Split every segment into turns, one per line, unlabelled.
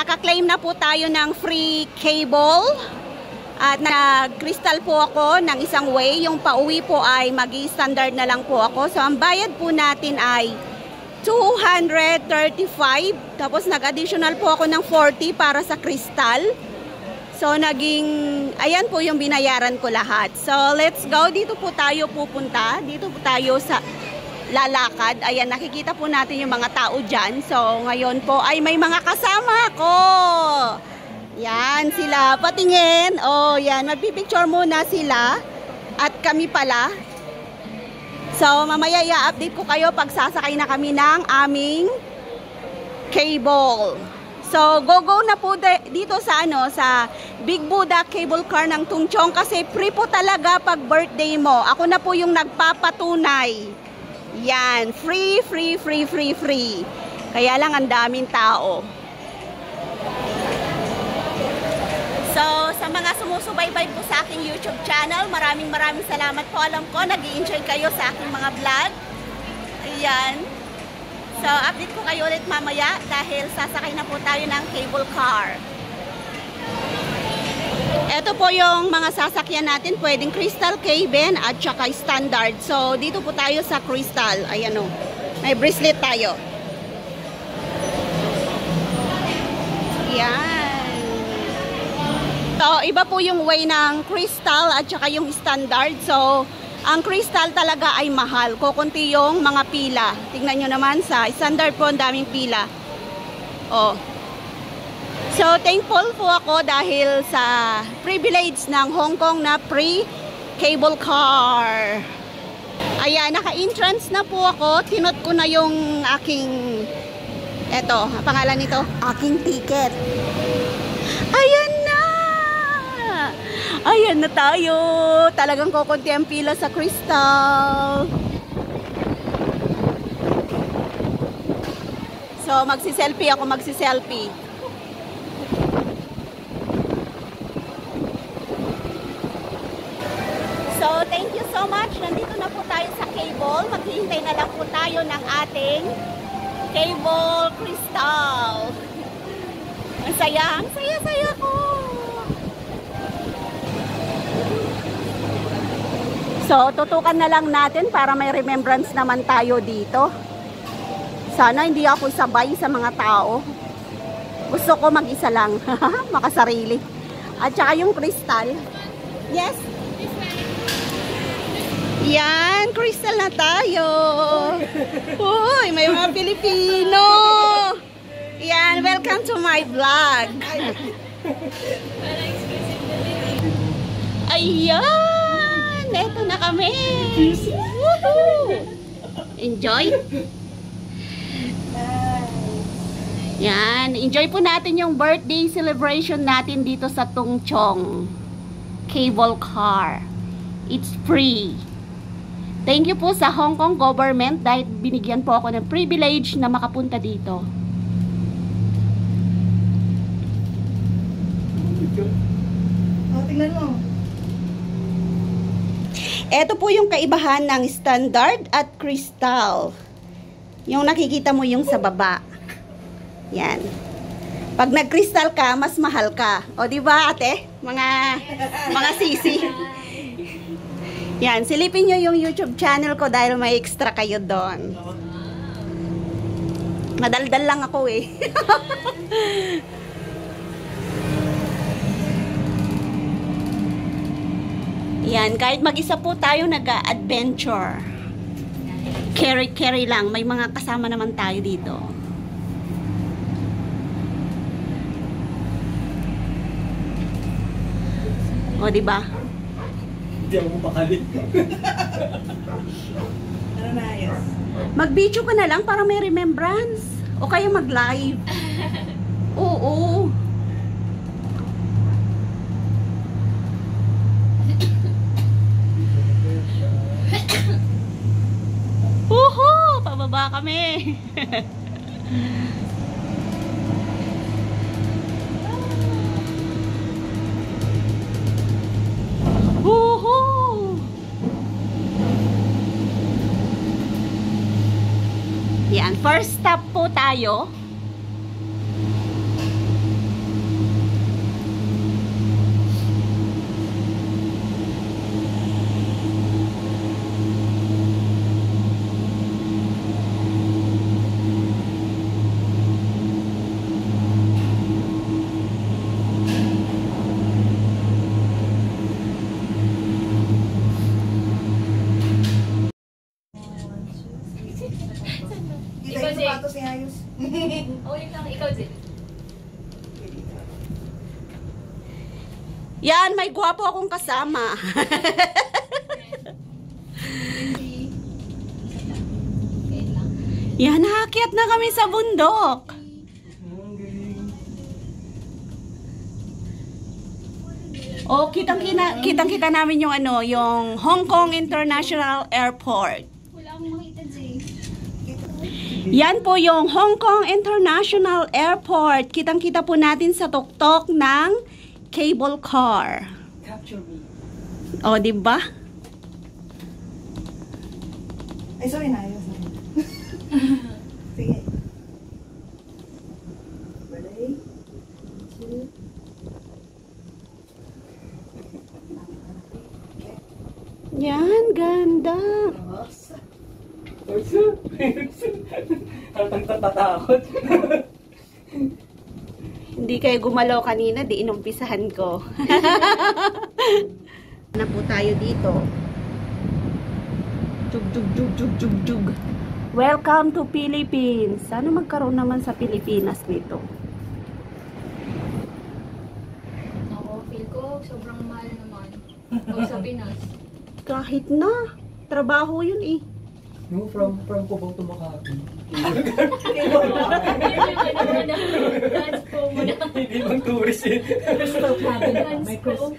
naka-claim na po tayo ng free cable. At nag-crystal po ako ng isang way. Yung pauwi po ay mag-i-standard na lang po ako. So, ang bayad po natin ay 235. Tapos, nag-additional po ako ng 40 para sa crystal. So, ayan po yung binayaran ko lahat. So, let's go. Dito po tayo pupunta. Dito po tayo sa lalakad. Ayan, nakikita po natin yung mga tao dyan. So, ngayon po ay may mga kasama ko. Yan, sila. Patingin. Oh, yan. Magpipicture muna sila. At kami pala. So, mamaya i-update ko kayo pag sasakay na kami ng aming cable. So, go na po dito sa sa Big Buddha Cable Car ng Tungchong kasi free po talaga pag birthday mo. Ako na po yung nagpapatunay. Yan. Free. Kaya lang ang daming tao. So, sa mga sumusubaybay po sa aking YouTube channel, maraming salamat po. Alam ko, nag-i-enjoy kayo sa aking mga vlog. Ayan. So, update ko kayo ulit mamaya dahil sasakay na po tayo ng cable car. Ito po yung mga sasakyan natin. Pwedeng crystal, K-Ben, at saka standard. So, dito po tayo sa crystal. Ayan o. May bracelet tayo. Ayan. So, iba po yung way ng crystal at saka yung standard. So, ang crystal talaga ay mahal. Kukunti yung mga pila. Tingnan nyo naman sa standard po, ang daming pila. Oh. So, thankful po ako dahil sa privilege ng Hong Kong na free cable car. Ayan, naka-entrance na po ako. Tinot ko na yung aking, eto, pangalan nito, aking ticket. Ayan na! Ayan na tayo. Talagang kukunti ang pila sa crystal. So, magsiselfie ako, magsiselfie. So, thank you so much. Nandito na po tayo sa cable. Maghihintay na lang po tayo ng ating cable crystal. Ang saya ko. So, tutukan na lang natin para may remembrance naman tayo dito. Sana hindi ako sabay sa mga tao. Gusto ko mag-isa lang. Makasarili. At saka yung crystal. Yes? Yan, crystal na tayo. Uy, may mga Pilipino. Yan, welcome to my vlog. Ayan. Eto na kami. Woohoo! Enjoy. Yan. Enjoy po natin yung birthday celebration natin dito sa Tungchong cable car. It's free. Thank you po sa Hong Kong government dahil binigyan po ako ng privilege na makapunta dito.
Tingnan mo.
Ito po yung kaibahan ng standard at crystal. Yung nakikita mo yung sa baba. Yan. Pag nag-crystal ka, mas mahal ka. O, di ba, ate? Mga sisi. Yan. Silipin nyo yung YouTube channel ko dahil may extra kayo doon. Madaldal lang ako eh. Yan, kahit mag-isa po tayo nag-adventure. Carry lang. May mga kasama naman tayo dito. O, diba?
Hindi ako makalit. Ano na, yes?
Mag-video ka na lang para may remembrance. O kaya mag-live. Oo. Pababa kami. Yan, first stop po tayo.
Wait lang, ikaw din.
Yan, may gwapo akong kasama.
Wait lang.
Yan, nakakyat na kami sa bundok. Oh, kitang-kita namin yung ano, yung Hong Kong International Airport.
Wala akong makita, Jay.
Yan po yung Hong Kong International Airport. Kitang-kita po natin sa tuktok ng cable car.
Capture me.
Oh, di ba?
Ay, sorry na. Sige. Balay. Two.
Yan, ganda.
Ang tatakot.
Hindi kayo gumalaw kanina, di inumpisahan ko. Na po tayo dito. Jug, jug, jug, jug, jug, jug. Welcome to Philippines. Sana magkaroon naman sa Pilipinas nito.
Ako, feel ko sobrang mahal naman. Huwag sa Pinas.
Kahit na. Trabaho yun eh.
No, from Cubao to Makati.
That's po mo na.
Hindi bang tourist eh.
Crystal cabinet.
May crystal.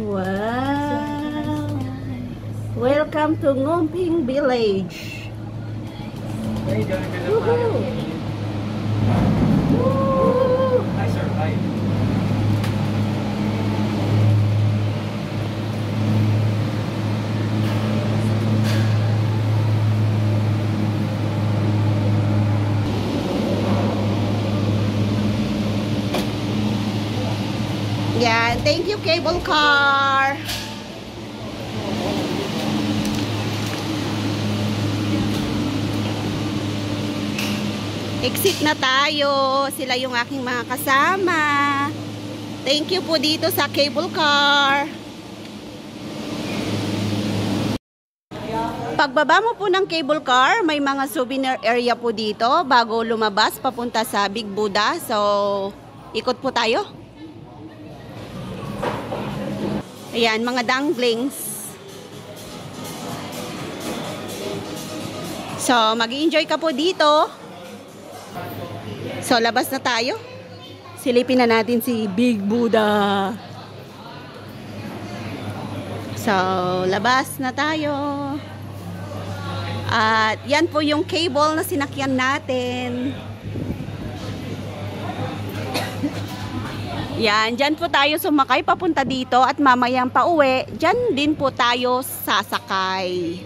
Wow. Welcome to Ngumping Village.
Ay, ganda
Woohoo!
I survived.
Yan, thank you cable car. Exit na tayo. Sila yung aking mga kasama. Thank you po dito sa cable car. Pagbaba mo po ng cable car, may mga souvenir area po dito bago lumabas papunta sa Big Buddha. So, ikot po tayo. Ayan, mga dumplings. So, mag-enjoy ka po dito. So, labas na tayo. Silipin na natin si Big Buddha. So, labas na tayo. At yan po yung cable na sinakyan natin. Yan, dyan po tayo sumakay papunta dito at mamayang pauwi, dyan din po tayo sasakay.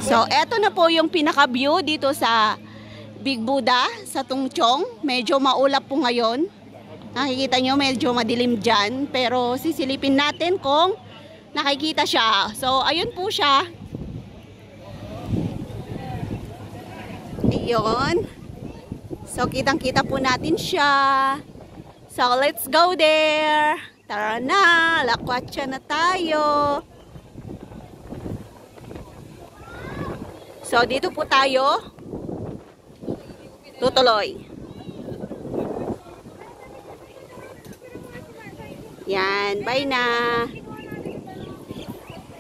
So, eto na po yung pinaka-view dito sa Big Buddha, sa Tungchong. Medyo maulap po ngayon. Nakikita nyo, medyo madilim dyan. Pero sisilipin natin kung nakikita siya. So, ayun po siya. Ayun. So, kitang-kita po natin siya. So, let's go there. Tara na, lakwatsa na tayo. So, dito po tayo tutuloy. Yan, bye na.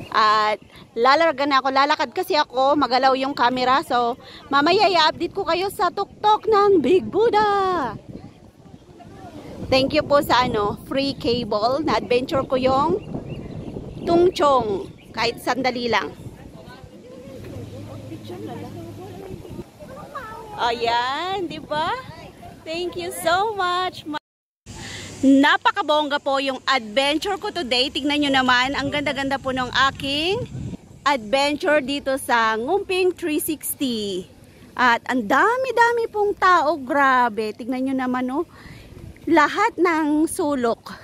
At lalarga na ako, lalakad kasi ako, magalaw yung camera. So, mamaya i-update ko kayo sa tuktok ng Big Buddha. Thank you po sa free cable. Na-adventure ko yung Tungchong. Kahit sandali lang. Ayan, di ba? Thank you so much. Napakabongga po yung adventure ko today. Tignan nyo naman, ang ganda-ganda po ng aking adventure dito sa Ngumping 360. At ang dami-dami pong tao, grabe. Tignan nyo naman, oh, lahat ng sulok.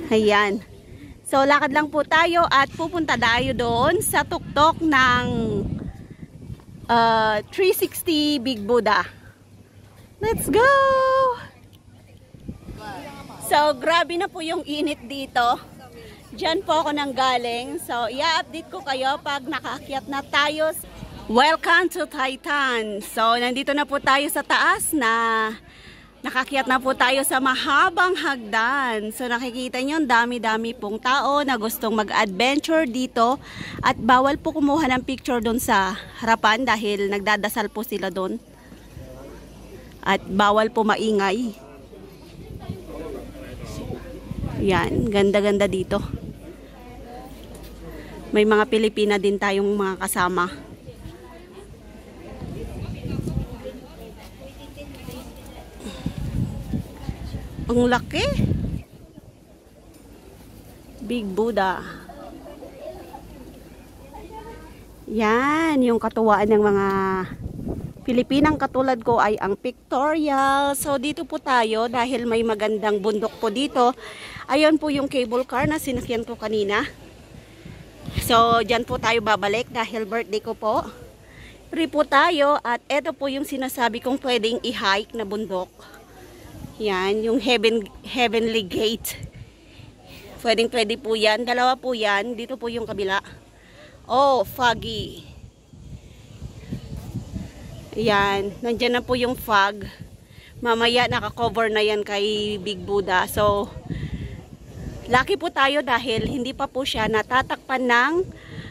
Ayan. So, lakad lang po tayo at pupunta tayo doon sa tuktok ng 360 Big Buddha. Let's go! So, grabe na po yung init dito. Diyan po ako nang galing. So, i-update ko kayo pag nakaakyat na tayo. Welcome to Titan. So, nandito na po tayo sa taas na nakaakyat na po tayo sa mahabang hagdan. So, nakikita nyo, dami-dami pong tao na gustong mag-adventure dito. At bawal po kumuha ng picture doon sa harapan dahil nagdadasal po sila doon. At bawal po maingay. Yan, ganda-ganda dito. May mga Pilipina din tayong mga kasama. Ang laki. Big Buddha. Yan, yung katuwaan ng mga Pilipinang katulad ko ay ang pictorial. So dito po tayo dahil may magandang bundok po dito. Ayun po yung cable car na sinakyan ko kanina. So dyan po tayo babalik dahil birthday ko po. Free po tayo at eto po yung sinasabi kong pwedeng i-hike na bundok. Yan, yung Heavenly Gate. Pwede po yan. Dalawa po yan. Dito po yung kabila. Oh, foggy. Yan, nandyan na po yung fog. Mamaya naka-cover na yan kay Big Buddha. So, lucky po tayo dahil hindi pa po siya natatakpan ng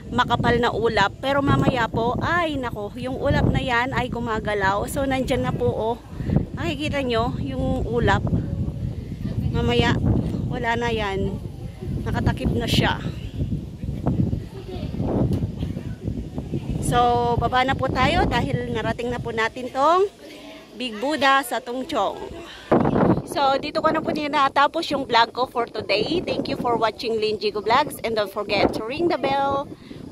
makapal na ulap. Pero mamaya po, ay nako, yung ulap na yan ay gumagalaw. So, nandyan na po, oh. Nakikita nyo yung ulap. Mamaya, wala na yan. Nakatakip na siya. So, baba na po tayo dahil narating na po natin tong Big Buddha sa Tungchong. So, dito ko na po natapos yung vlog ko for today. Thank you for watching Lynn Jigo Vlogs and don't forget to ring the bell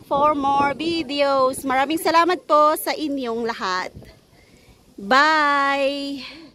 for more videos. Maraming salamat po sa inyong lahat. Bye!